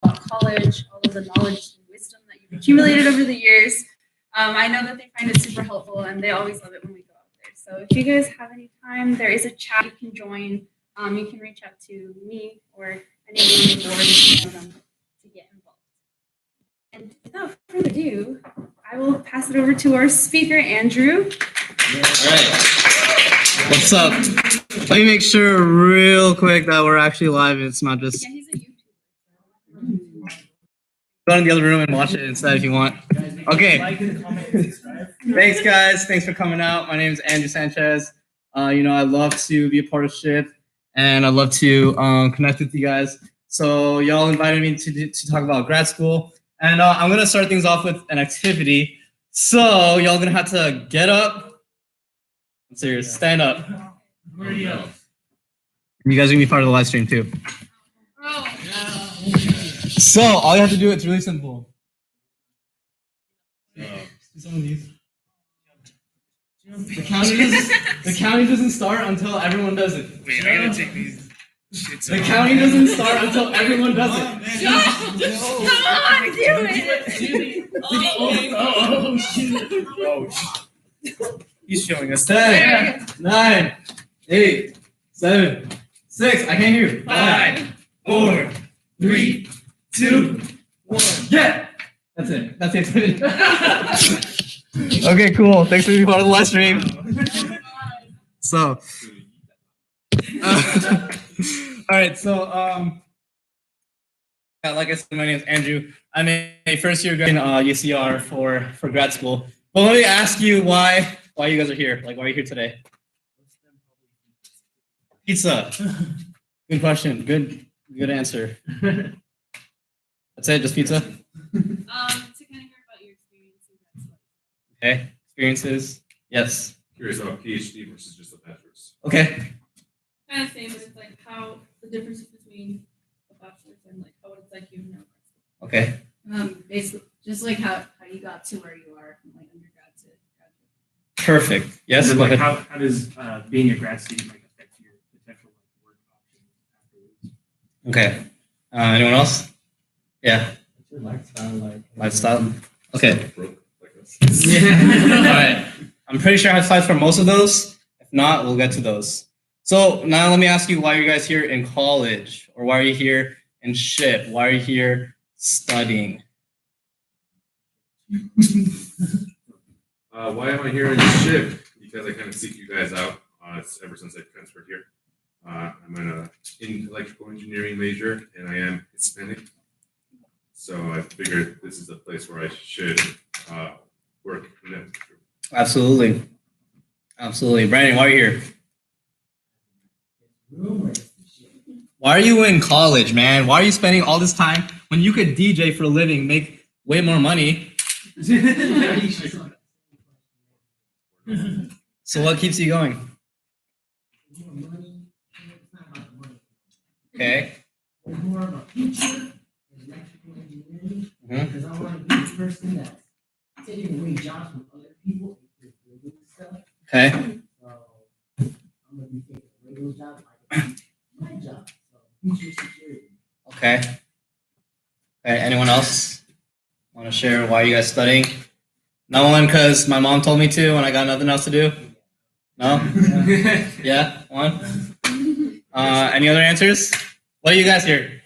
about college, all of the knowledge and wisdom that you've accumulated over the years. I know that they find it super helpful, and they always love it when we go out there. So if you guys have any time, there is a chat you can join. You can reach out to me or anyone on the board if you know them to get involved. And without further ado, I will pass it over to our speaker, Andrew. All right. What's up? Let me make sure real quick that we're actually live. It's not just... Yeah, he's a YouTuber. Go in the other room and watch it instead if you want. Okay. Thanks, guys. Thanks for coming out. My name is Andrew Sanchez. I love to be a part of SHIP, and I love to connect with you guys. So y'all invited me to talk about grad school. And I'm going to start things off with an activity. So y'all going to have to get up. I'm serious. Stand up. You guys are going to be part of the live stream too. So all you have to do, it's really simple. Some of these. The counting doesn't start until everyone does it. Wait, I gotta take these. The counting doesn't start until everyone does it. Come on, do it! Oh, shit. He's showing us 10, 9, 8, 7, 6. I can't hear you. 5, 4, 3, 2, 1. Yeah. That's it. That's the activity. Okay, cool. Thanks for being part of the live stream. So, all right. So, like I said, my name is Andrew. I'm a first-year grad in UCR for grad school. But let me ask you why you guys are here. Like, why are you here today? Pizza. Good question. Good answer. That's it. Just pizza. To kind of hear about your experience in grad school. Okay. Experiences. Yes. Curious about PhD versus just a bachelor's. Okay. Kind of same with like how the differences between a bachelor's and like how it's like you know. Okay. Basically, just like how you got to where you are from like undergrad to graduate. Perfect. Yes. And Go then, ahead. how does being a grad student like affect your potential like work options afterwards? Okay. Anyone else? Yeah. What's your lifestyle like? Lifestyle. Okay. Broke like this. All right. I'm pretty sure I have slides for most of those. If not, we'll get to those. So now let me ask you why are you guys here in college? Or why are you here in SHIP? Why are you here studying? Why am I here in SHIP? Because I kind of seek you guys out ever since I transferred here. I'm in electrical engineering major, and I am Hispanic. So I figured this is a place where I should work. Absolutely. Absolutely. Brandon, why are you here? Why are you in college, man? Why are you spending all this time when you could DJ for a living, make way more money? So what keeps you going? Okay. More of a future in electrical engineering because I want to be the person that's taking away jobs from other people and building stuff. Okay. So I'm gonna be taking away those jobs. My job. So future security. Okay. Okay. Anyone else want to share why you guys studying? No one, because my mom told me to, and I got nothing else to do. No. Yeah. One. Any other answers? What are you guys here?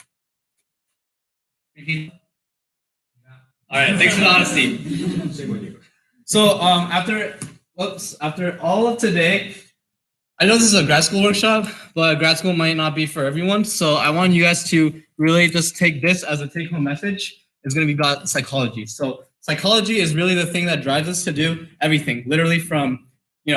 All right. Thanks for the honesty. So after all of today, I know this is a grad school workshop, but grad school might not be for everyone. So I want you guys to really just take this as a take-home message. It's going to be about psychology. So psychology is really the thing that drives us to do everything. Literally from, you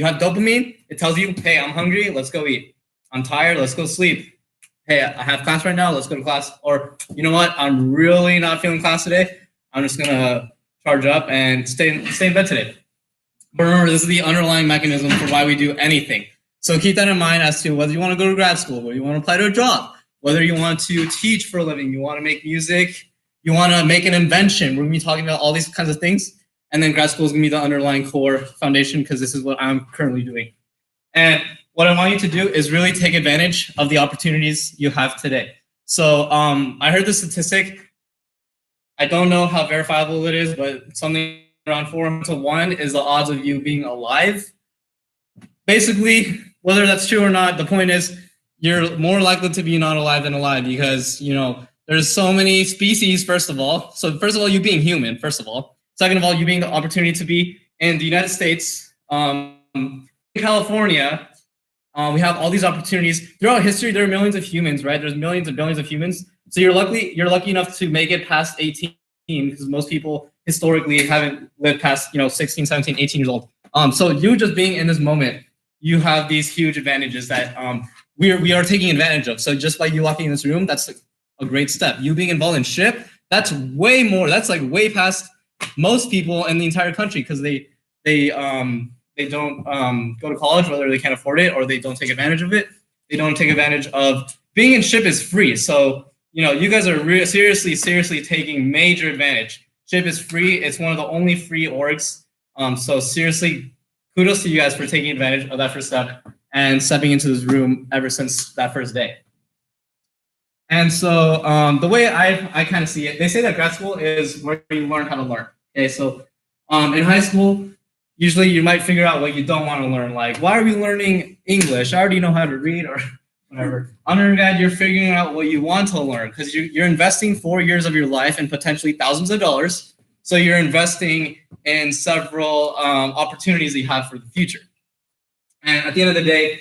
have dopamine. It tells you, hey, I'm hungry. Let's go eat. I'm tired. Let's go sleep. Hey, I have class right now. Let's go to class. Or, you know what? I'm really not feeling class today. I'm just going to charge up and stay in bed today. But remember, this is the underlying mechanism for why we do anything. So keep that in mind as to whether you want to go to grad school, whether you want to apply to a job, whether you want to teach for a living, you want to make music, you want to make an invention. We're going to be talking about all these kinds of things. And then grad school is going to be the underlying core foundation because this is what I'm currently doing. And what I want you to do is really take advantage of the opportunities you have today. So I heard the statistic. I don't know how verifiable it is, but something around 4-to-1 is the odds of you being alive. Basically, whether that's true or not, the point is you're more likely to be not alive than alive because, there's so many species, first of all. So first of all, you being human, first of all. Second of all, you being the opportunity to be in the United States, California. We have all these opportunities. Throughout history, there are millions of humans, right? There's millions and billions of humans. So you're lucky enough to make it past 18 because most people historically haven't lived past, 16, 17, 18 years old. So you just being in this moment, you have these huge advantages that we are taking advantage of. So just by you walking in this room, that's a great step. You being involved in SHIP, that's way more. That's like way past most people in the entire country because they don't go to college, whether they can't afford it or they don't take advantage of it. They don't take advantage of being in SHIP is free. So, you guys are seriously taking major advantage. SHIP is free. It's one of the only free orgs. So seriously, kudos to you guys for taking advantage of that first step and stepping into this room ever since that first day. And so the way I kind of see it, they say that grad school is where you learn how to learn. Okay, so in high school, usually you might figure out what you don't want to learn. Like, why are we learning English? I already know how to read or whatever. Undergrad, you're figuring out what you want to learn because you're investing 4 years of your life and potentially thousands of dollars. So you're investing in several opportunities that you have for the future. And at the end of the day,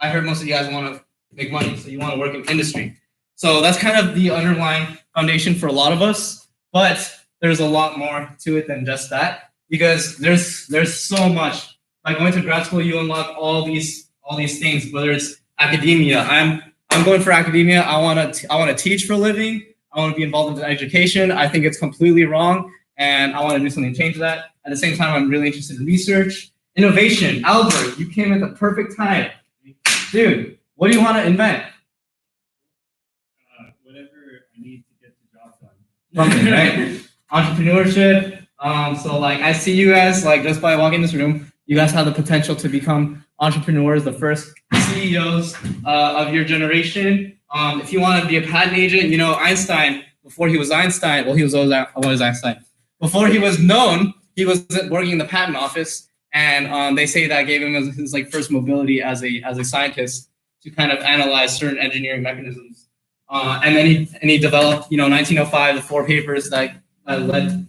I heard most of you guys want to make money, so you want to work in industry. So that's kind of the underlying foundation for a lot of us. But there's a lot more to it than just that. Because there's so much. By going to grad school, you unlock all these things. Whether it's academia, I'm going for academia. I want to teach for a living. I want to be involved in education. I think it's completely wrong, and I want to do something to change that. At the same time, I'm really interested in research, innovation. Albert, you came at the perfect time, dude. What do you want to invent? Whatever I need to get the job done. Something, right? Entrepreneurship. So like I see you guys like just by walking in this room, you guys have the potential to become entrepreneurs, the first CEOs of your generation. If you want to be a patent agent, Einstein, before he was Einstein, well, he was always Einstein. Before he was known, he was working in the patent office, and they say that gave him his like first mobility as a scientist to kind of analyze certain engineering mechanisms. And then he developed, 1905, the 4 papers that led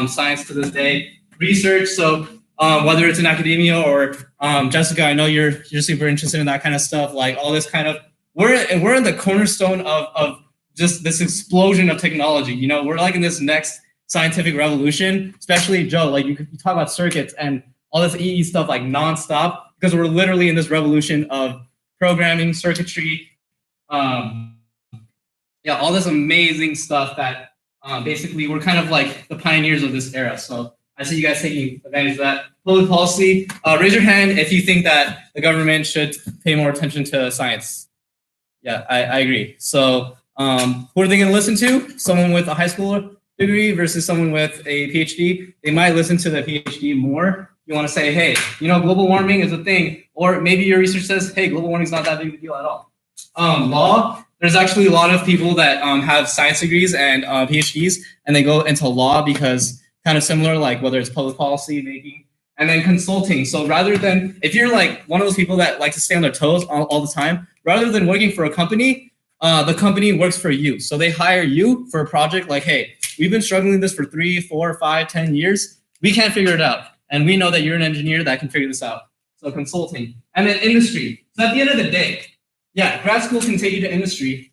science to this day. Research, so whether it's in academia or Jessica, I know you're super interested in that kind of stuff, like all this kind of, we're in the cornerstone of just this explosion of technology. We're like in this next scientific revolution, especially Joe, like you talk about circuits and all this EE stuff like nonstop, because we're literally in this revolution of programming, circuitry, all this amazing stuff that basically we're kind of like the pioneers of this era. So I see you guys taking advantage of that. Public policy, raise your hand if you think that the government should pay more attention to science. Yeah, I agree. So who are they going to listen to? Someone with a high school degree versus someone with a PhD. They might listen to the PhD more. You want to say, hey, global warming is a thing. Or maybe your research says, hey, global warming is not that big of a deal at all. Law, there's actually a lot of people that have science degrees and PhDs, and they go into law because kind of similar, like whether it's public policy making, and then consulting. So rather than, if you're like one of those people that like to stay on their toes all the time, rather than working for a company, the company works for you. So they hire you for a project like, hey, we've been struggling with this for 3, 4, 5, 10 years. We can't figure it out. And we know that you're an engineer that can figure this out. So consulting. And then industry. So at the end of the day, yeah, grad school can take you to industry.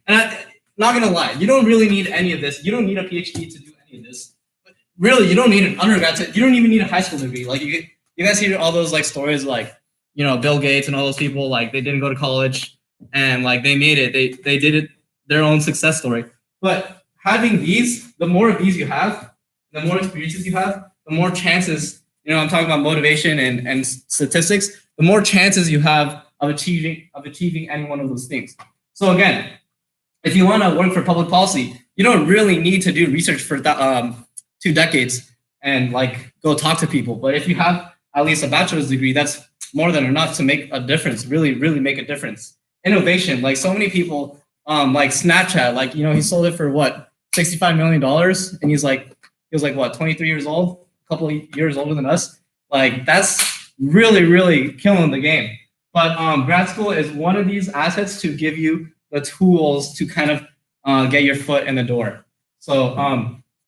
And I'm not going to lie, you don't really need any of this. You don't need a PhD to do any of this. But really, you don't need an undergrad. You don't even need a high school degree. Like you guys hear all those like stories like, Bill Gates and all those people, like they didn't go to college and like they made it. They did it their own success story. But having these, the more of these you have, the more experiences you have, the more chances, I'm talking about motivation and statistics, the more chances you have of achieving any one of those things. So again, if you want to work for public policy, you don't really need to do research for 2 decades and like go talk to people. But if you have at least a bachelor's degree, that's more than enough to make a difference, really make a difference. Innovation, like so many people like Snapchat, like, you know, he sold it for what, $65 million, and he was like what, 23 years old, a couple of years older than us. Like, that's really, really killing the game. But grad school is one of these assets to give you the tools to kind of get your foot in the door. So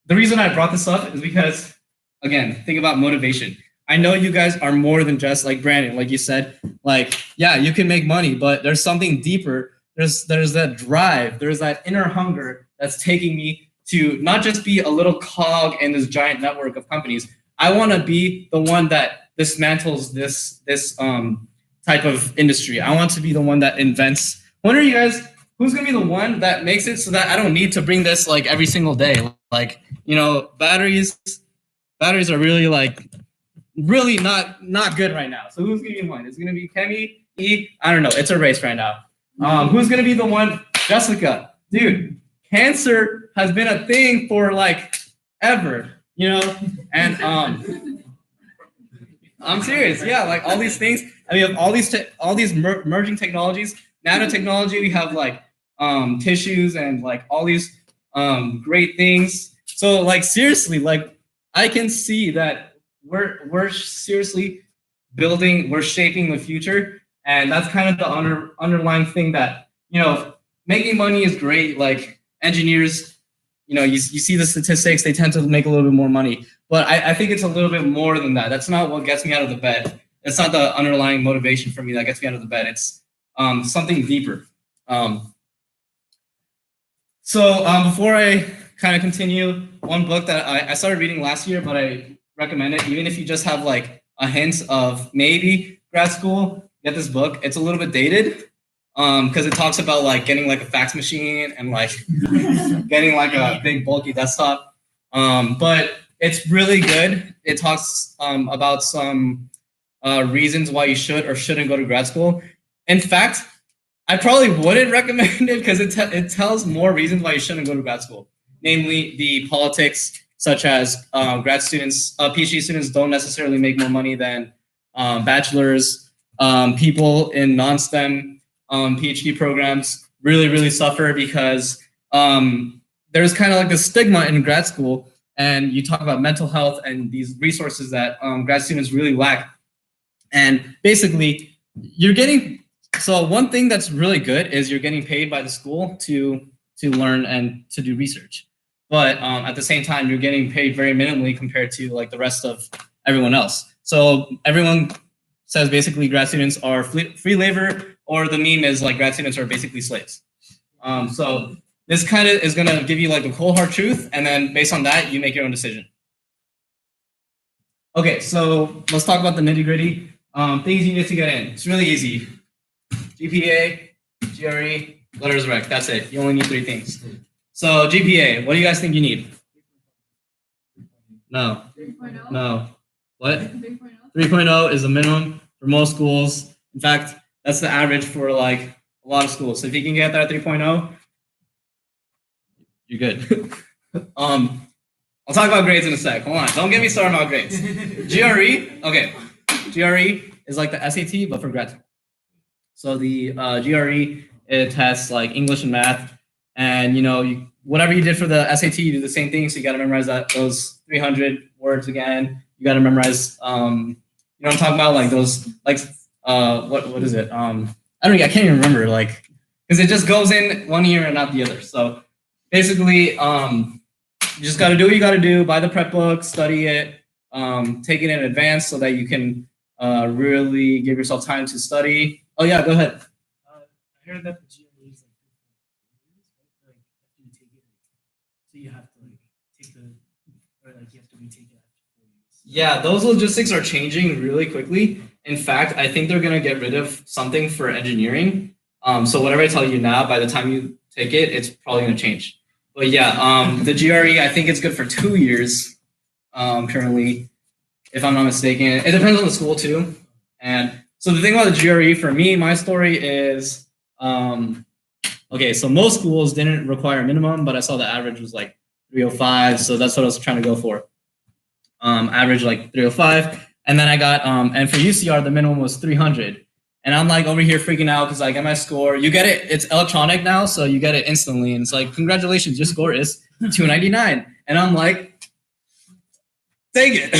the reason I brought this up is because, again, think about motivation. I know you guys are more than just like Brandon, like you said, like, yeah, you can make money, but there's something deeper. There's that drive, there's that inner hunger that's taking me to not just be a little cog in this giant network of companies. I want to be the one that dismantles this type of industry. I want to be the one that invents. When are you guys? Who's gonna be the one that makes it so that I don't need to bring this like every single day? Like, you know, batteries are really not good right now. So who's gonna be the one? It's gonna be Kemi, E. I don't know. It's a race right now. Who's gonna be the one? Jessica, dude. Cancer has been a thing for like ever, you know, and I'm serious. Yeah, like all these things. And we have all these merging technologies. Nanotechnology. We have like tissues and like all these great things. So like seriously, like I can see that we're seriously building, we're shaping the future, and that's kind of the underlying thing that, you know, making money is great. Like engineers, you know, you see the statistics, they tend to make a little bit more money. But I think it's a little bit more than that. That's not what gets me out of the bed. It's not the underlying motivation for me that gets me out of the bed. It's something deeper. So before I kind of continue, one book that I started reading last year, but I recommend it, even if you just have like a hint of maybe grad school, get this book. It's a little bit dated because it talks about like getting like a fax machine and like getting like a big bulky desktop. But it's really good. It talks about some reasons why you should or shouldn't go to grad school. In fact, I probably wouldn't recommend it because it tells more reasons why you shouldn't go to grad school. Namely, the politics, such as grad students, PhD students don't necessarily make more money than bachelors. People in non-STEM PhD programs really suffer because there's kind of like a stigma in grad school, and you talk about mental health and these resources that grad students really lack. And basically, you're getting, so one thing that's really good is you're getting paid by the school to learn and to do research. But at the same time, you're getting paid very minimally compared to like the rest of everyone else. So everyone says basically grad students are free labor, or the meme is like grad students are basically slaves. So this kind of is gonna give you like the cold hard truth, and then based on that, you make your own decision. Okay, so let's talk about the nitty gritty. Things you need to get in. It's really easy. GPA, GRE, letters rec. That's it. You only need 3 things. So GPA, what do you guys think you need? No. 3.0. No. What? 3.0. 3.0 is the minimum for most schools. In fact, that's the average for like a lot of schools. So if you can get that at 3.0, you're good. I'll talk about grades in a sec. Hold on. Don't get me started about grades. GRE, okay. GRE is like the SAT, but for grad school. So the GRE, it tests like English and math. And, you know, whatever you did for the SAT, you do the same thing. So you got to memorize those 300 words again. You got to memorize, you know what I'm talking about? Like those, like, what is it? I can't even remember, like, because it just goes in one ear and out the other. So basically, you just got to do what you got to do, buy the prep book, study it, take it in advance so that you can really give yourself time to study. Oh yeah, go ahead. I heard that the GRE is like after you take it, so you have to like take the, or like you have to retake it after 4 years. Yeah, those logistics are changing really quickly. In fact, I think they're gonna get rid of something for engineering. So whatever I tell you now, by the time you take it, it's probably gonna change. But yeah, the GRE, I think it's good for 2 years currently, if I'm not mistaken. It depends on the school too. And so the thing about the GRE for me, my story is, okay, so most schools didn't require a minimum, but I saw the average was like 305, so that's what I was trying to go for. Average like 305, and then I got, and for UCR, the minimum was 300. And I'm like over here freaking out because I get my score. You get it. It's electronic now, so you get it instantly. And it's like, congratulations, your score is 299. And I'm like, take it.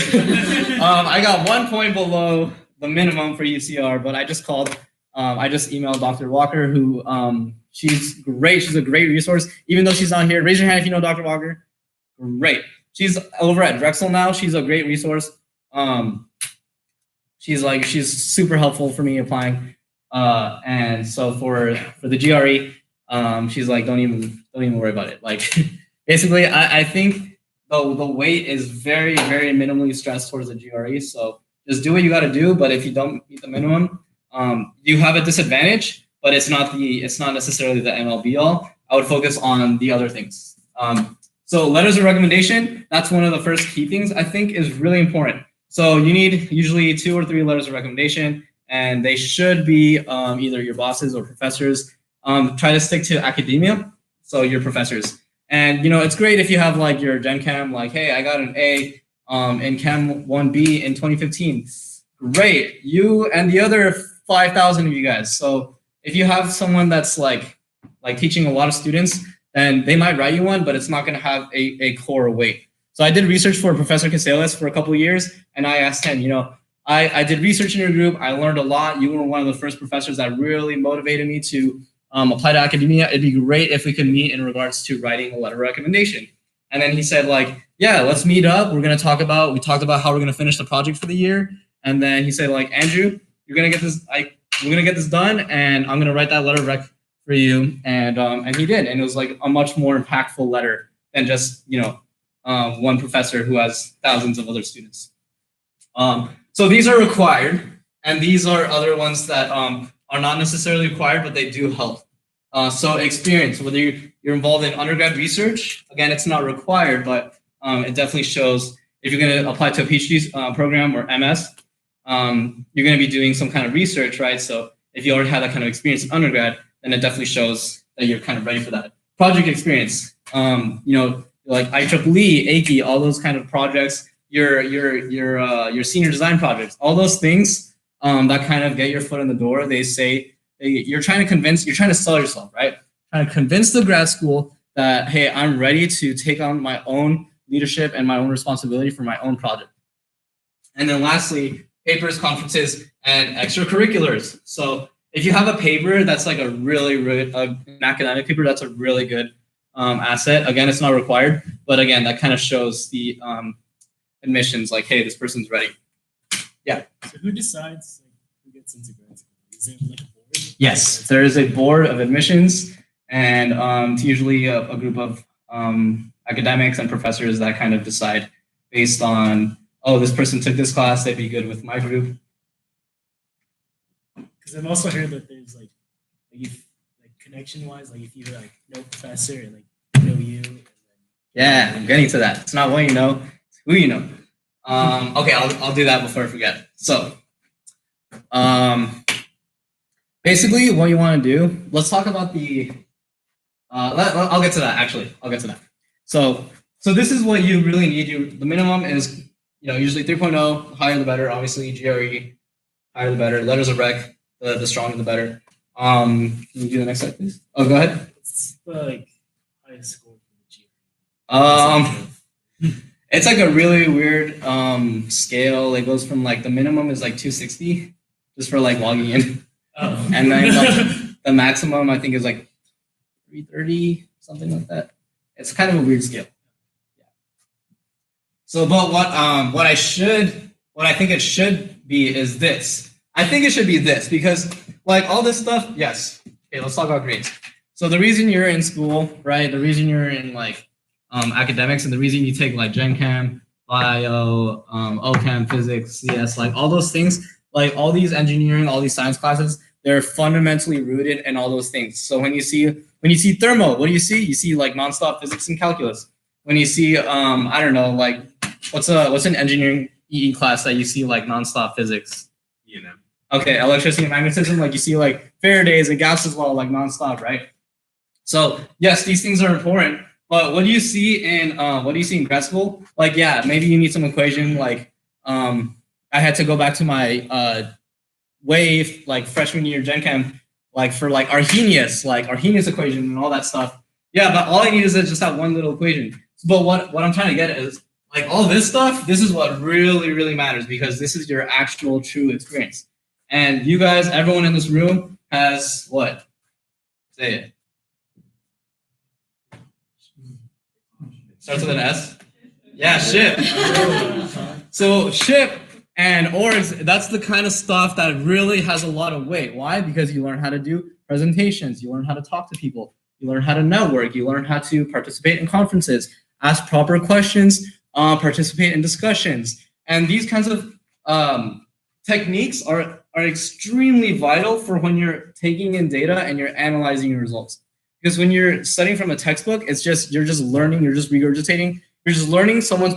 I got 1 point below the minimum for UCR, but I just called. I just emailed Dr. Walker, who she's great. She's a great resource. Even though she's not here, raise your hand if you know Dr. Walker. Great. She's over at Drexel now. She's a great resource. She's super helpful for me applying. And so for the GRE, she's like, don't even worry about it. Like basically, I think the weight is very, very minimally stressed towards the GRE. So just do what you got to do. But if you don't meet the minimum, you have a disadvantage. But it's not necessarily the end all be all. I would focus on the other things. So letters of recommendation, that's one of the first key things I think is really important. So you need usually 2 or 3 letters of recommendation, and they should be either your bosses or professors. Try to stick to academia, so your professors. And it's great if you have like your Gen Chem, like, hey, I got an A in Chem 1B in 2015. Great, you and the other 5,000 of you guys. So if you have someone that's like teaching a lot of students, then they might write you one, but it's not going to have a core weight. So I did research for Professor Caseles for a couple of years, and I asked him, I did research in your group. I learned a lot. You were one of the first professors that really motivated me to apply to academia. It'd be great if we could meet in regards to writing a letter of recommendation. And then he said, like, yeah, let's meet up. We talked about how we're going to finish the project for the year. And then he said, like, Andrew, you're going to get this, we're going to get this done, and I'm going to write that letter of rec for you. And he did. And it was like a much more impactful letter than just, one professor who has thousands of other students. So these are required, and these are other ones that are not necessarily required, but they do help. So experience, whether you're involved in undergrad research, again, it's not required, but it definitely shows if you're going to apply to a PhD program or MS, you're going to be doing some kind of research, right? So if you already have that kind of experience in undergrad, then it definitely shows that you're kind of ready for that. Project experience, like IEEE, AICE, all those kind of projects, your senior design projects, all those things that kind of get your foot in the door. They say you're trying to sell yourself, right? Trying to convince the grad school that, hey, I'm ready to take on my own leadership and my own responsibility for my own project. And then lastly, papers, conferences, and extracurriculars. So if you have a paper that's like a really, really, an academic paper, that's a really good asset. Again, it's not required, but again, that kind of shows the admissions, like, hey, this person's ready. Yeah. So who decides who gets into grad school? Is it like a board? Yes, there is a board of admissions, and it's usually a group of academics and professors that kind of decide based on, oh, this person took this class, they'd be good with my group. Because I've also heard that there's like if connection wise, like if you like know professor and like know you. And then, yeah, I'm getting to that. It's not what you know, it's who you know. Okay, I'll do that before I forget. So, basically, what you want to do. Let's talk about the. I'll get to that. Actually, I'll get to that. So this is what you really need. The minimum is usually 3.0. Higher the better. Obviously, GRE, higher the better. Letters of rec, the stronger the better. Can you do the next slide, please? Oh, go ahead. What's the highest score for the GRE? It's like a really weird scale. It goes from like the minimum is like 260 just for like logging in. Oh. And then like, the maximum I think is like 330, something like that. It's kind of a weird scale. Yeah. So, but what I think it should be is this. I think it should be this because like all this stuff, yes. Okay, let's talk about grades. So the reason you're in school, right? The reason you're in like academics and the reason you take like Gen Chem, Bio, OChem, Physics, CS, like all those things, like all these engineering, all these science classes, they're fundamentally rooted in all those things. So when you see thermo, what do you see? You see like nonstop physics and calculus. When you see I don't know, like what's an engineering EE class that you see like nonstop physics? E&M. Okay, electricity and magnetism, like you see like Faraday's and Gauss's law like nonstop, right? So yes, these things are important, but what do you see in grad school? Like, yeah, maybe you need some equation. Like, I had to go back to my way like freshman year Gen Chem, like for like Arrhenius equation and all that stuff. Yeah, but all I need is just that one little equation. But what I'm trying to get is like all this stuff, this is what really, really matters because this is your actual true experience. And you guys, everyone in this room has what? Say it. Starts with an S? Yeah, ship. So ship and orgs, that's the kind of stuff that really has a lot of weight. Why? Because you learn how to do presentations, you learn how to talk to people, you learn how to network, you learn how to participate in conferences, ask proper questions, participate in discussions. And these kinds of techniques are extremely vital for when you're taking in data and you're analyzing your results. Because when you're studying from a textbook, you're just learning, you're just regurgitating, you're just learning someone's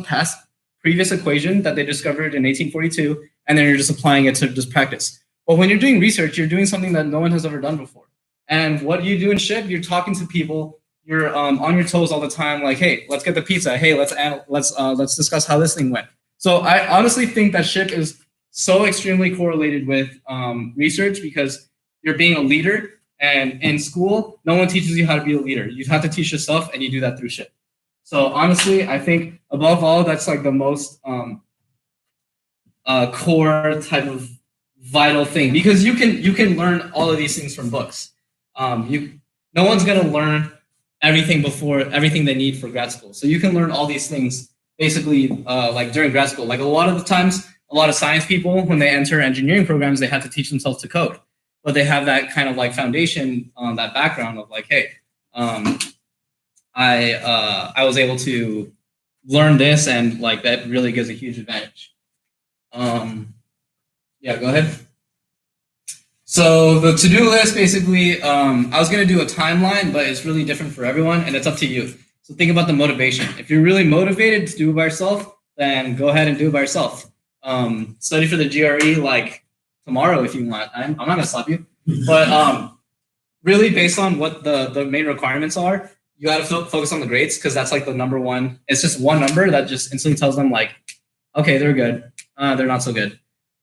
previous equation that they discovered in 1842, and then you're just applying it to just practice. But when you're doing research, you're doing something that no one has ever done before. And what do you do in SHIP? You're talking to people, you're on your toes all the time, like, hey, let's get the pizza. Hey, let's discuss how this thing went. So I honestly think that SHIP is so extremely correlated with research because you're being a leader. And in school, no one teaches you how to be a leader. You have to teach yourself, and you do that through SHIP. So honestly, I think above all, that's like the most core type of vital thing because you can learn all of these things from books. No one's gonna learn everything they need for grad school. So you can learn all these things basically like during grad school. Like a lot of the times, a lot of science people, when they enter engineering programs, they have to teach themselves to code. But they have that kind of like foundation, that background of like, hey, I was able to learn this, and like that really gives a huge advantage. Yeah, go ahead. So the to-do list, basically, I was gonna do a timeline, but it's really different for everyone, and it's up to you. So think about the motivation. If you're really motivated to do it by yourself, then go ahead and do it by yourself. Study for the GRE like tomorrow if you want. I'm not gonna stop you, but really based on what the main requirements are, you got to focus on the grades because that's like the number one. It's just one number that just instantly tells them like, okay, they're good, they're not so good.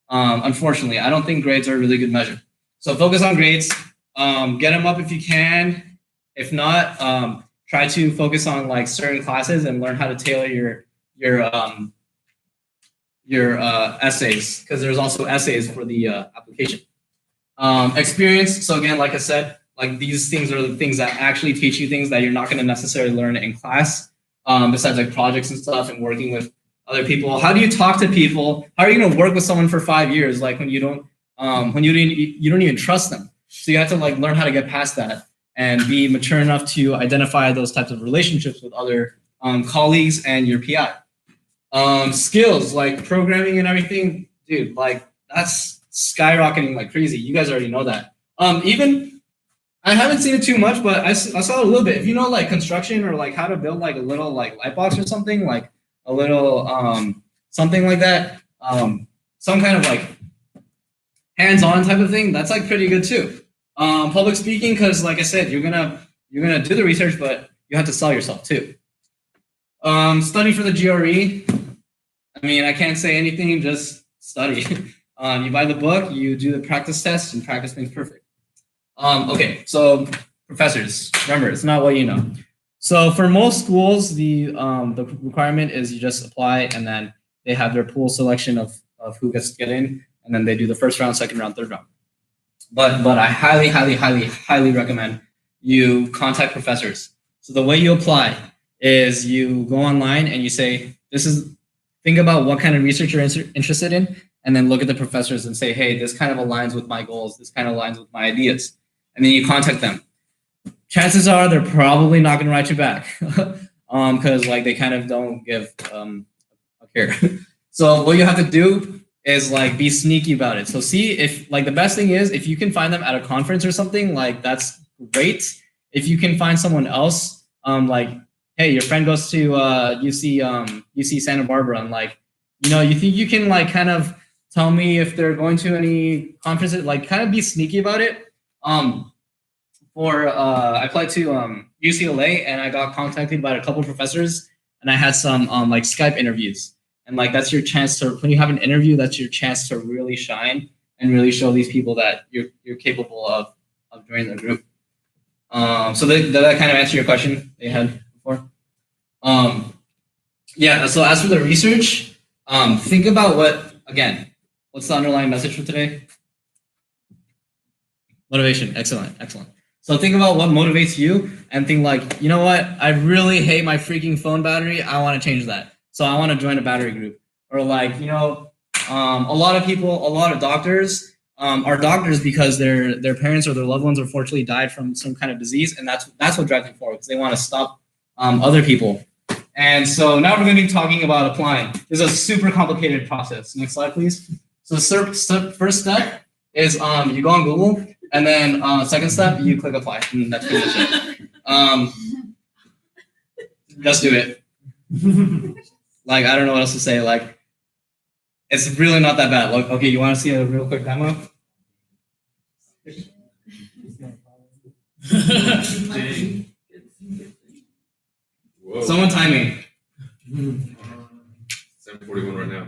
Unfortunately, I don't think grades are a really good measure. So focus on grades, get them up if you can. If not, try to focus on like certain classes and learn how to tailor your essays because there's also essays for the application. Experience. So again, like I said, like these things are the things that actually teach you things that you're not going to necessarily learn in class. Besides like projects and stuff and working with other people. How do you talk to people? How are you going to work with someone for 5 years? Like when you don't even trust them. So you have to like learn how to get past that and be mature enough to identify those types of relationships with other colleagues and your PI. Skills like programming and everything, dude, like that's skyrocketing like crazy. You guys already know that. Even I haven't seen it too much, but I saw it a little bit. If you know like construction or like how to build like a little like light box or something, like a little something like that, some kind of like hands-on type of thing, that's like pretty good too. Public speaking, because like I said, you're gonna do the research, but you have to sell yourself too. Study for the GRE. I mean, I can't say anything, just study. You buy the book, you do the practice test, and practice makes perfect. Okay, so professors, remember, it's not what you know. So for most schools, the requirement is you just apply, and then they have their pool selection of who gets to get in, and then they do the first round, second round, third round. But I highly recommend you contact professors. So the way you apply is you go online and you say, think about what kind of research you're interested in, and then look at the professors and say, hey, this kind of aligns with my goals, this kind of aligns with my ideas. And then you contact them. Chances are they're probably not going to write you back because like they kind of don't give a care. So what you have to do is like be sneaky about it. So see if like the best thing is if you can find them at a conference or something, like that's great. If you can find someone else, like, hey, your friend goes to UC Santa Barbara, and like, you think you can like kind of tell me if they're going to any conferences, like kind of be sneaky about it. I applied to UCLA and I got contacted by a couple of professors, and I had some like Skype interviews. And like that's your chance to, when you have an interview, that's your chance to really shine and really show these people that you're capable of joining the group. So did that kind of answer your question that you had before? Yeah, so as for the research, think about what's the underlying message for today? Motivation, excellent. So think about what motivates you and think like, you know what, I really hate my freaking phone battery, I want to change that. So I want to join a battery group. Or like, a lot of doctors are doctors because their parents or their loved ones unfortunately died from some kind of disease, and that's what drives them forward because they want to stop other people. And so now we're going to be talking about applying. This is a super complicated process. Next slide, please. So the first step is you go on Google, and then second step you click apply, and that's pretty much it. Just do it. Like I don't know what else to say. Like it's really not that bad. Like okay, you want to see a real quick demo? Whoa. Someone time me. 7:41 right now.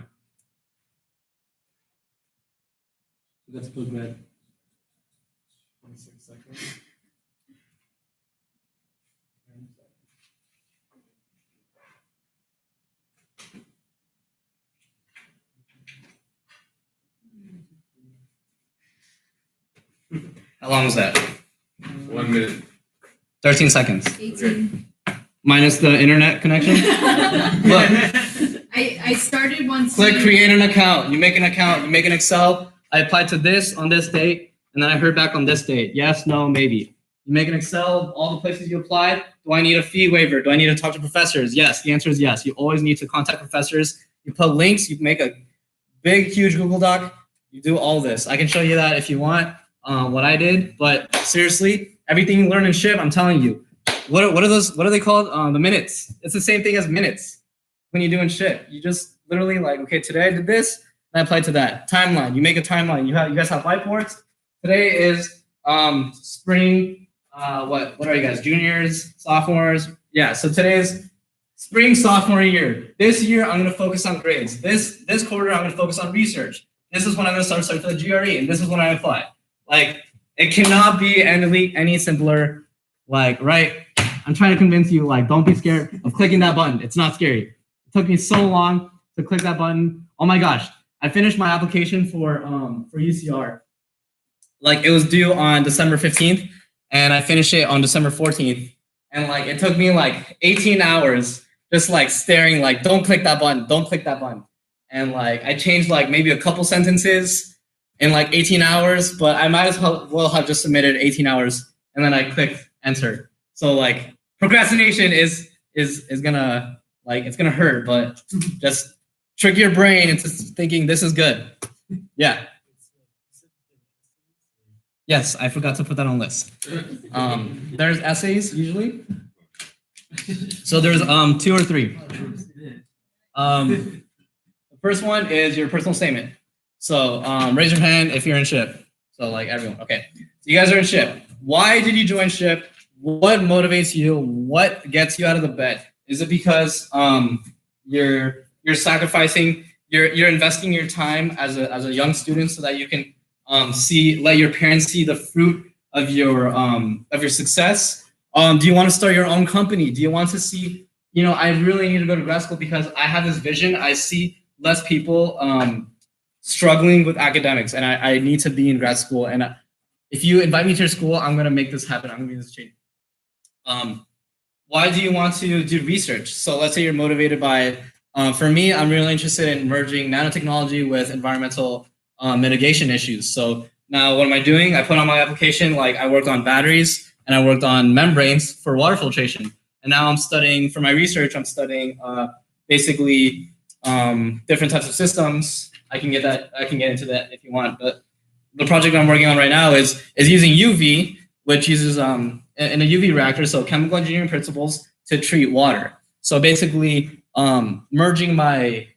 Let's put Grad. 26 seconds. How long was that? 1 minute. 13 seconds. 18. Minus the internet connection. Look, I started once. click create an account. You make an account. You make an Excel. I applied to this on this date, and then I heard back on this date. Yes, no, maybe. You make an Excel, all the places you applied. Do I need a fee waiver? Do I need to talk to professors? Yes, the answer is yes. You always need to contact professors. You put links. You make a big, huge Google Doc. You do all this. I can show you that if you want. What I did, but seriously, everything you learn in SHIP, I'm telling you. What are those? What are they called? The minutes. It's the same thing as minutes when you do in SHIP. You just literally like, okay, today I did this, and I applied to that. Timeline. You make a timeline. You guys have whiteboards. Today is spring. What are you guys? Juniors, sophomores? Yeah. So today is spring sophomore year. This year I'm going to focus on grades. This quarter I'm going to focus on research. This is when I'm going to start studying for the GRE, and this is when I apply. Like it cannot be any simpler. Like right. I'm trying to convince you, like, don't be scared of clicking that button. It's not scary. It took me so long to click that button. Oh my gosh. I finished my application for UCR. Like, it was due on December 15th, and I finished it on December 14th. And, like, it took me, like, 18 hours just, like, staring, like, don't click that button. Don't click that button. And, like, I changed, like, maybe a couple sentences in, like, 18 hours, but I might as well have just submitted 18 hours, and then I clicked enter. So like procrastination is gonna like it's gonna hurt, but just trick your brain into thinking this is good. Yeah. Yes, I forgot to put that on list. There's essays usually. So there's 2 or 3. The first one is your personal statement. So raise your hand if you're in SHIP. So like everyone. Okay. So you guys are in SHIP. Why did you join SHIP? What motivates you? What gets you out of the bed? Is it because you're sacrificing, you're investing your time as a young student so that you can let your parents see the fruit of your success? Do you want to start your own company? Do you want to see, I really need to go to grad school because I have this vision. I see less people struggling with academics, and I need to be in grad school. And if you invite me to your school, I'm going to make this happen. I'm going to make this change. Why do you want to do research? So let's say you're motivated by, for me, I'm really interested in merging nanotechnology with environmental mitigation issues. So now what am I doing? I put on my application, like I worked on batteries and I worked on membranes for water filtration. And now I'm studying, for my research, I'm studying basically different types of systems. I can get into that if you want, but the project I'm working on right now is using UV, which uses in a UV reactor, so chemical engineering principles to treat water. So basically, merging my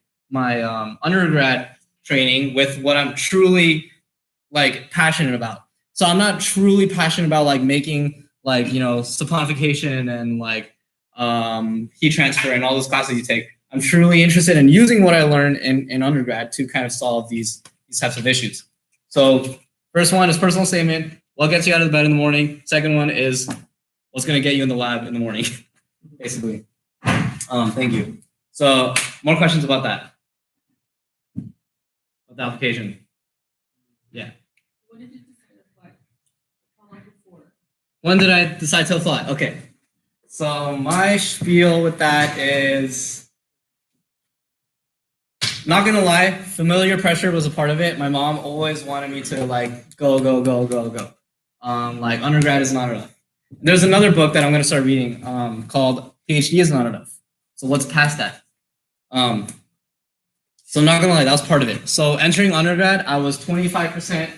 undergrad training with what I'm truly like passionate about. So I'm not truly passionate about like making like saponification and like heat transfer and all those classes you take. I'm truly interested in using what I learned in undergrad to kind of solve these types of issues. So first one is personal statement. What gets you out of bed in the morning? Second one is what's going to get you in the lab in the morning, basically. Thank you. So more questions about that? About the application? Yeah. What did you decide to apply? How long before? When did I decide to apply? Okay. So my spiel with that is, not gonna lie, familiar pressure was a part of it. My mom always wanted me to like go. Like undergrad is not enough. There's another book that I'm gonna start reading called PhD is not enough. So what's past that? So not gonna lie, that was part of it. So entering undergrad, I was 25%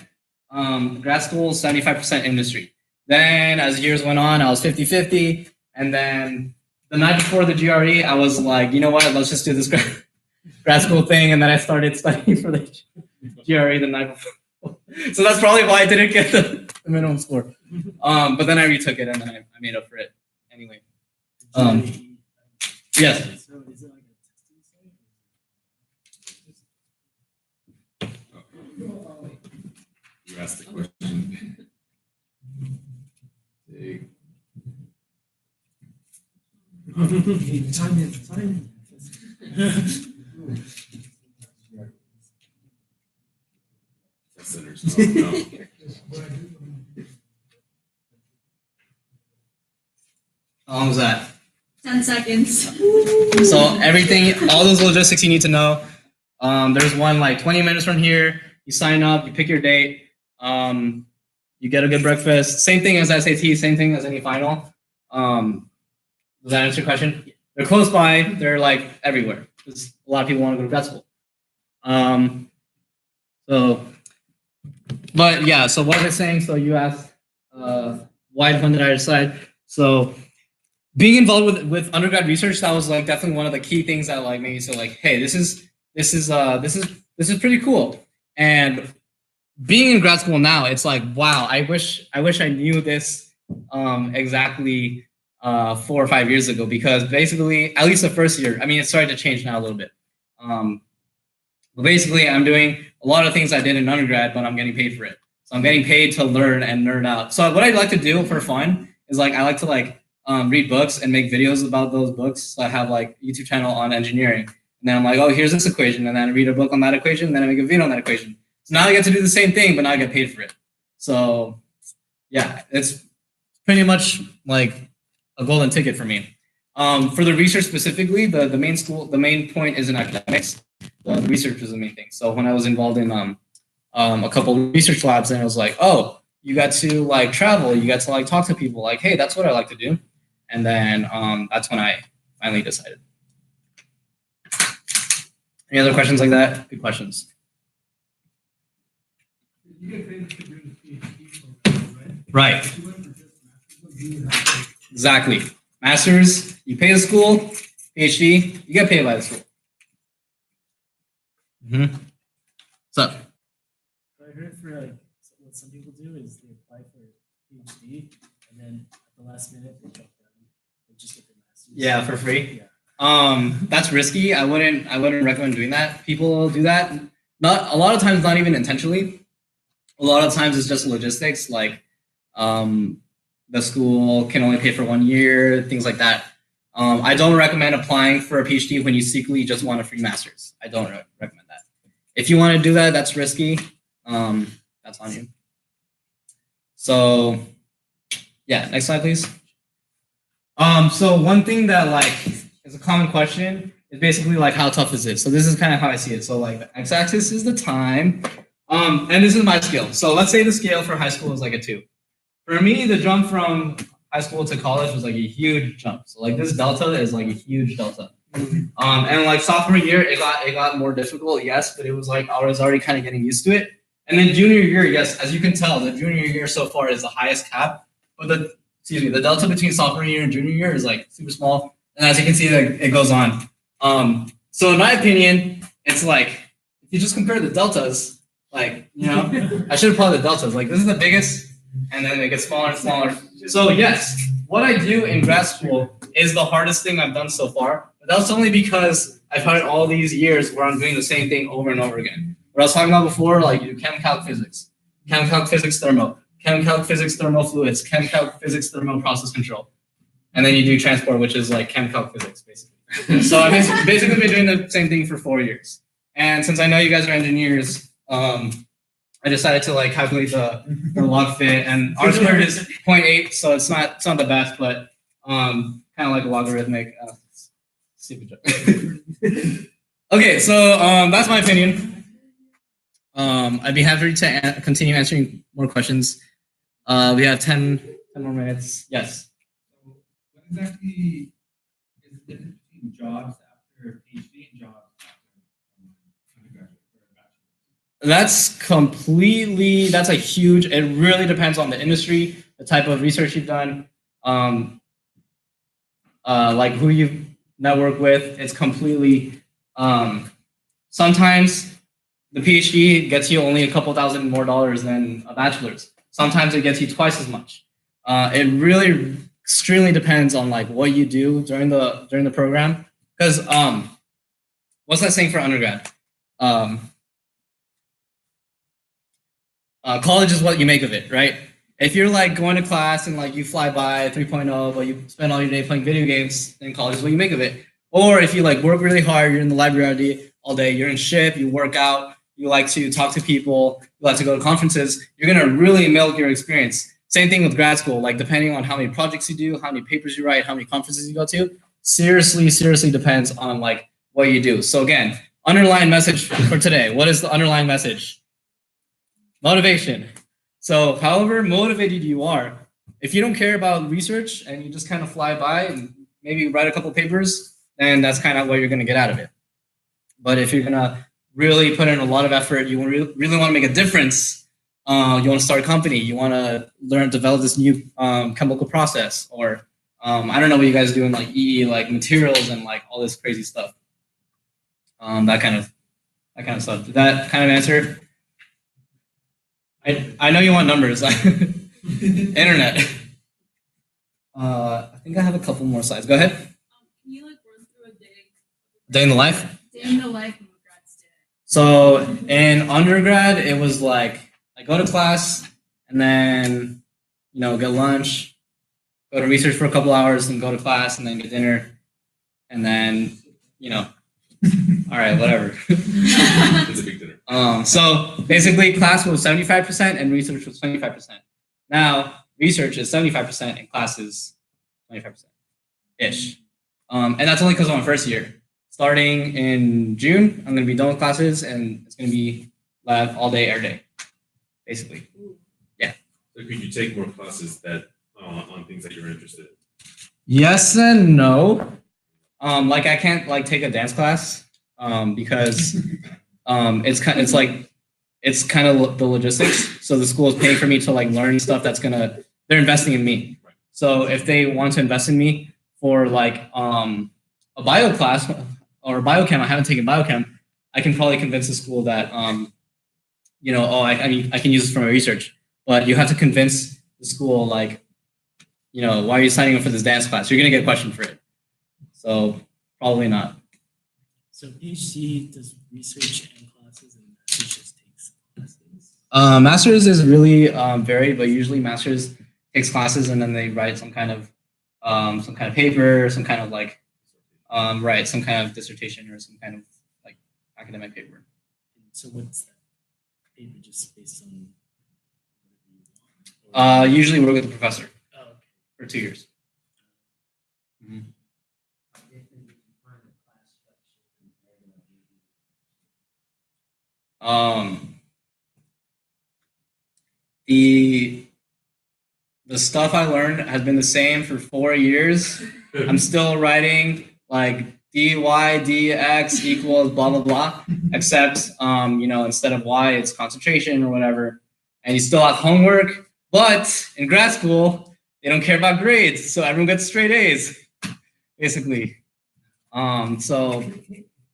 grad school, 75% industry. Then as years went on, I was 50-50. And then the night before the GRE, I was like, you know what, let's just do this grad school thing. And then I started studying for the GRE the night before. So that's probably why I didn't get the minimum score. But then I retook it and then I made up for it anyway. Yes. So is it like a testing site? You asked the question. Big. Time. Centers. Oh, no. How long was that? 10 seconds. So everything, all those logistics you need to know. There's one like 20 minutes from here. You sign up, you pick your date, you get a good breakfast. Same thing as SAT, same thing as any final. Does that answer your question? They're close by. They're like everywhere. Because a lot of people want to go to grad school. But yeah. So what was I saying? So you asked, when did I decide? So being involved with undergrad research, that was like definitely one of the key things that like made me say like, hey, this is pretty cool. And being in grad school now, it's like, wow, I wish I knew this exactly 4 or 5 years ago, because basically, at least the first year, I mean, it's starting to change now a little bit. But basically, I'm doing a lot of things I did in undergrad, but I'm getting paid for it. So I'm getting paid to learn and nerd out. So what I like to do for fun is like, I like to like read books and make videos about those books. So I have like a YouTube channel on engineering. And then I'm like, oh, here's this equation. And then I read a book on that equation. And then I make a video on that equation. So now I get to do the same thing, but now I get paid for it. So yeah, it's pretty much like a golden ticket for me. For the research specifically, the main point isn't academics. The research is the main thing. So when I was involved in a couple of research labs, and it was like, oh, you got to like travel, you got to like talk to people, like, hey, that's what I like to do. And then that's when I finally decided. Any other questions like that? Good questions. You get paid to do the PhD, right? Right. If you went for just master's, Exactly. Masters, you pay the school. PhD, you get paid by the school. Mm-hmm. So, I heard for like what some people do is they apply for PhD and then at the last minute they drop down and just get their master's. yeah, for free. Yeah. That's risky. I wouldn't recommend doing that. People do that. Not a lot of times, not even intentionally. A lot of times it's just logistics, like the school can only pay for 1 year, things like that. I don't recommend applying for a PhD when you secretly just want a free master's. I don't recommend that. If you want to do that, that's risky. That's on you. So yeah, next slide, please. So one thing that like is a common question is basically like, how tough is it? So this is kind of how I see it. So like the x-axis is the time, and this is my scale. So let's say the scale for high school is like a 2. For me, the jump from high school to college was like a huge jump. So like this delta is like a huge delta. And like sophomore year, it got more difficult, yes, but it was like I was already kind of getting used to it. And then junior year, yes, as you can tell, the junior year so far is the highest cap. But the delta between sophomore year and junior year is like super small. And as you can see, like, it goes on. So in my opinion, it's like if you just compare the deltas, like, you know, I should have plotted the deltas. Like this is the biggest, and then it gets smaller and smaller. So yes, what I do in grad school is the hardest thing I've done so far. But that's only because I've had all these years where I'm doing the same thing over and over again. What I was talking about before, like you chem, calc, physics. Chem Calc Physics Thermo, Chem Calc Physics Thermal Fluids, Chem Calc Physics Thermal Process Control. And then you do transport, which is like Chem Calc Physics, basically. So I've basically been doing the same thing for 4 years. And since I know you guys are engineers, I decided to like calculate the log fit, and R squared is 0.8, so it's not the best, but kind of like a logarithmic. Stupid joke. Okay, so that's my opinion. I'd be happy to continue answering more questions. We have 10 more minutes. Yes. So what exactly is the difference between jobs after PhD and jobs after undergraduate or bachelor? That's a huge, it really depends on the industry, the type of research you've done, like who you network with. It's completely, sometimes the PhD gets you only a couple thousand more dollars than a bachelor's. Sometimes it gets you twice as much. It really extremely depends on like what you do during the program. Because what's that saying for undergrad? College is what you make of it, right? If you're like going to class and like you fly by 3.0, but you spend all your day playing video games, then college is what you make of it. Or if you like work really hard, you're in the library all day, you're in ship, you work out, you like to talk to people, you like to go to conferences, you're gonna really milk your experience. Same thing with grad school, like depending on how many projects you do, how many papers you write, how many conferences you go to, seriously depends on like what you do. So again, underlying message for today. What is the underlying message? Motivation. So however motivated you are, if you don't care about research and you just kind of fly by and maybe write a couple papers, then that's kind of what you're going to get out of it. But if you're going to really put in a lot of effort, you really want to make a difference, you want to start a company, you want to develop this new chemical process, or I don't know what you guys do in like EE, like materials and like all this crazy stuff. That kind of stuff. Did that kind of answer? I know you want numbers. Internet. I think I have a couple more slides. Go ahead. Can you like run through a Day in the life? day in the life of a grad student? So in undergrad, it was like I go to class and then, get lunch, go to research for a couple hours and go to class and then get dinner. And then, all right, whatever. It's a big dinner. So basically class was 75% and research was 25%. Now research is 75% and class is 25%-ish. And that's only because I'm on first year. Starting in June, I'm going to be done with classes and it's going to be lab all day, every day, basically. Yeah. So could you take more classes that on things that you're interested in? Yes and no. Like I can't like take a dance class because it's kind of the logistics. So the school is paying for me to like learn stuff they're investing in me. So if they want to invest in me for like a bio class or biochem, I haven't taken biochem, I can probably convince the school that I can use this for my research. But you have to convince the school like, why are you signing up for this dance class? You're gonna get questioned for it. So probably not. So PhD does research and classes, and master's just takes classes. Master's is really varied, but usually master's takes classes and then they write some kind of paper, some kind of like write some kind of dissertation or some kind of like academic paper. And so what's that paper just based on whatever you want? Usually work with the professor Oh, okay. for 2 years. The stuff I learned has been the same for 4 years. I'm still writing like dy dx equals blah blah blah, except instead of y it's concentration or whatever, and you still have homework. But in grad school they don't care about grades, so everyone gets straight A's basically. So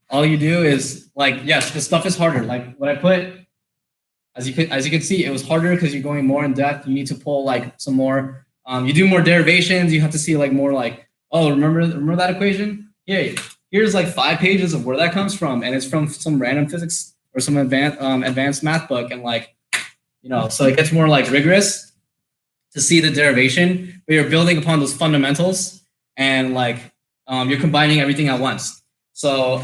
all you do is like, yes, the stuff is harder. Like what I put, as you can see, it was harder because you're going more in depth. You need to pull like some more. You do more derivations. You have to see like more like, oh, remember that equation? Yeah, here's like 5 pages of where that comes from, and it's from some random physics or some advanced math book. And like, so it gets more like rigorous to see the derivation, but you're building upon those fundamentals and like you're combining everything at once. So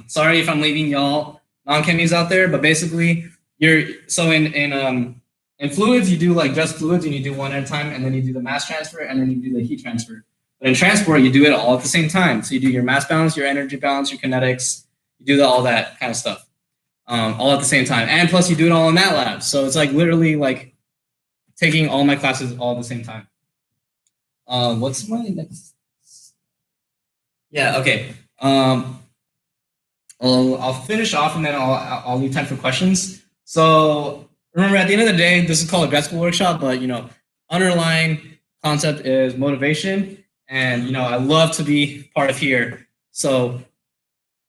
sorry if I'm leaving y'all non-chemies out there, but basically in fluids you do like just fluids and you do one at a time, and then you do the mass transfer, and then you do the heat transfer. But in transport you do it all at the same time. So you do your mass balance, your energy balance, your kinetics, you do all that kind of stuff all at the same time, and plus you do it all in Matlab. So it's like literally like taking all my classes all at the same time. What's my next? Yeah, okay. I'll finish off and then I'll leave time for questions. So remember, at the end of the day, this is called a grad school workshop, but underlying concept is motivation, and I love to be part of here. So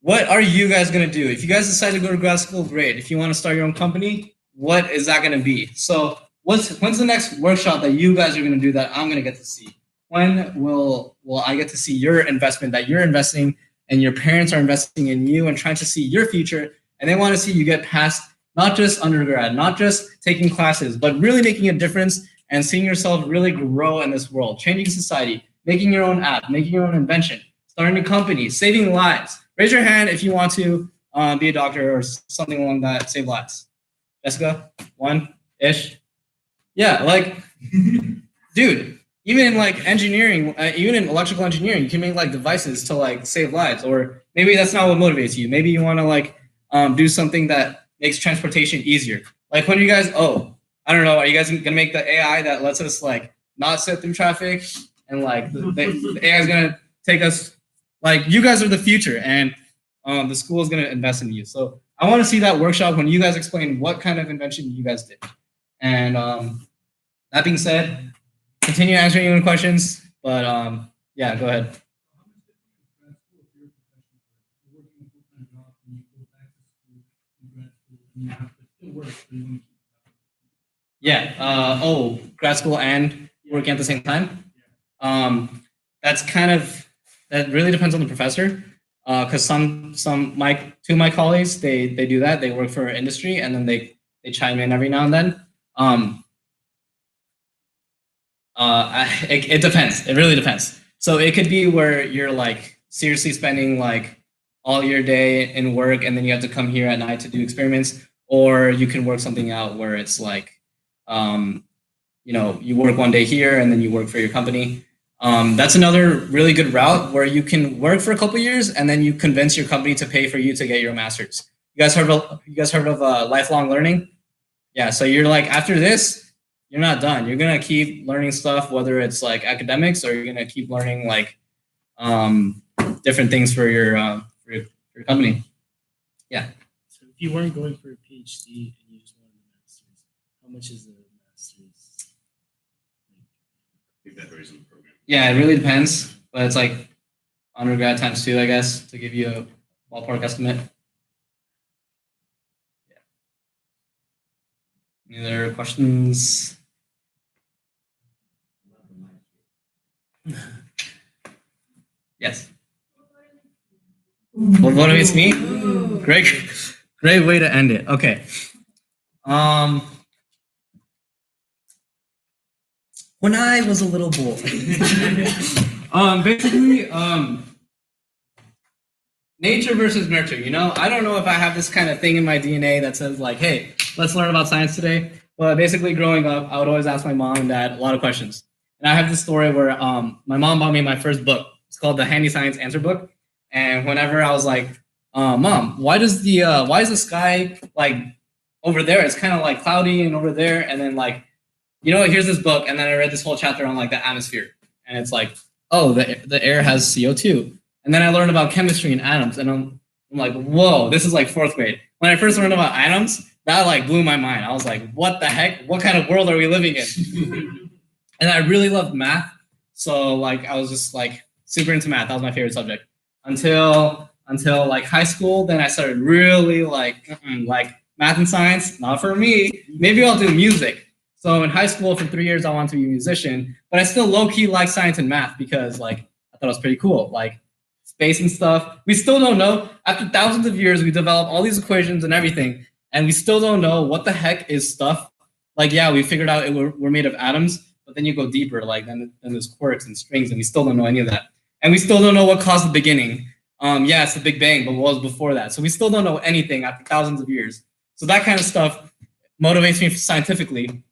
what are you guys gonna do? If you guys decide to go to grad school, great. If you want to start your own company, what is that gonna be? So when's the next workshop that you guys are gonna do that I'm gonna get to see? When will I get to see your investment that you're investing, and your parents are investing in you and trying to see your future, and they want to see you get past not just undergrad, not just taking classes, but really making a difference and seeing yourself really grow in this world, changing society, making your own app, making your own invention, starting a company, saving lives. Raise your hand if you want to be a doctor or something along that, save lives. Jessica, one-ish. Yeah, like, dude, even in like engineering, even in electrical engineering, you can make like devices to like save lives. Or maybe that's not what motivates you. Maybe you want to like do something that makes transportation easier. Like when you guys, I don't know, are you guys gonna make the AI that lets us like not sit through traffic, and like the AI is gonna take us, like you guys are the future, and the school is gonna invest in you. So I want to see that workshop when you guys explain what kind of invention you guys did. And that being said, continue answering your questions, but yeah, go ahead. Yeah. Grad school and working at the same time. That really depends on the professor. Because two of my colleagues, they do that. They work for industry, and then they chime in every now and then. It depends. It really depends. So it could be where you're like seriously spending like all your day in work, and then you have to come here at night to do experiments, or you can work something out where it's like, you work one day here and then you work for your company. That's another really good route where you can work for a couple of years and then you convince your company to pay for you to get your master's. You guys heard of lifelong learning? Yeah. So you're like, after this, you're not done. You're gonna keep learning stuff, whether it's like academics or you're gonna keep learning like different things for your company. Yeah. So if you weren't going for a PhD and you just wanted a master's, how much is the master's? I think that varies on the program. Yeah, it really depends, but it's like undergrad times 2, I guess, to give you a ballpark estimate. Yeah. Any other questions? Yes. What motivates me? Great way to end it. Okay. When I was a little boy, basically, nature versus nurture. I don't know if I have this kind of thing in my DNA that says like, hey, let's learn about science today. But basically, growing up, I would always ask my mom and dad a lot of questions. And I have this story where my mom bought me my first book. It's called the Handy Science Answer Book. And whenever I was like, Mom, why is the sky like over there? It's kind of like cloudy and over there, and then like, here's this book, and then I read this whole chapter on like the atmosphere, and it's like, oh, the air has CO2, and then I learned about chemistry and atoms, and I'm like, whoa, this is like 4th grade. When I first learned about atoms, that like blew my mind. I was like, what the heck? What kind of world are we living in? And I really loved math, so like I was just like super into math. That was my favorite subject until like high school. Then I started really like math and science, not for me. Maybe I'll do music. So in high school for 3 years, I wanted to be a musician, but I still low-key like science and math because like I thought it was pretty cool, like space and stuff. We still don't know. After thousands of years, we developed all these equations and everything, and we still don't know what the heck is stuff like, yeah, we figured out we're made of atoms, but then you go deeper, like then there's quarks and strings, and we still don't know any of that. And we still don't know what caused the beginning. Yeah, it's the Big Bang, but what was before that? So we still don't know anything after thousands of years. So that kind of stuff motivates me scientifically.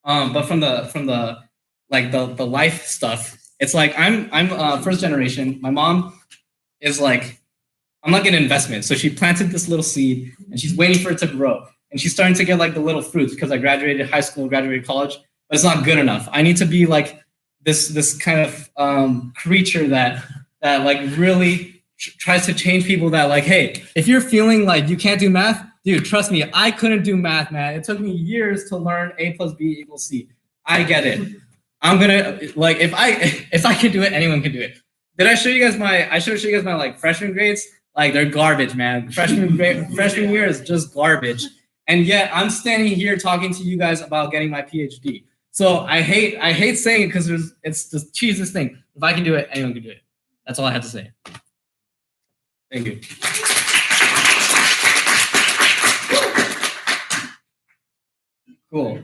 But from the like the life stuff, it's like I'm first generation. My mom is like, I'm like an investment. So she planted this little seed and she's waiting for it to grow. And she's starting to get like the little fruits because I graduated high school, graduated college, but it's not good enough. I need to be like this kind of creature that like really tries to change people, that like, hey, if you're feeling like you can't do math, dude, trust me, I couldn't do math, man. It took me years to learn A plus B equals C. I get it. I'm gonna, like, if I can do it, anyone can do it. Did I show you guys I should show you guys my like freshman grades? Like, they're garbage, man. Freshman year is just garbage. And yet I'm standing here talking to you guys about getting my PhD. So I hate saying it because it's the cheesiest thing. If I can do it, anyone can do it. That's all I had to say. Thank you. Cool.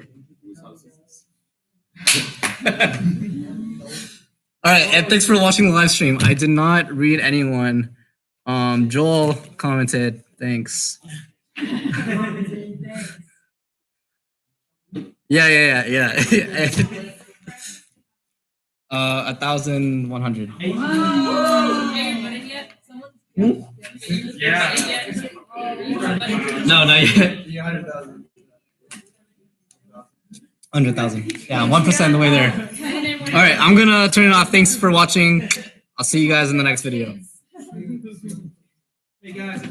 All right, and thanks for watching the live stream. I did not read anyone. Joel commented, thanks. Yeah. 1,100. Yeah. No, not yet. 100,000. Yeah, 1% the way there. All right, I'm gonna turn it off. Thanks for watching. I'll see you guys in the next video. Hey guys.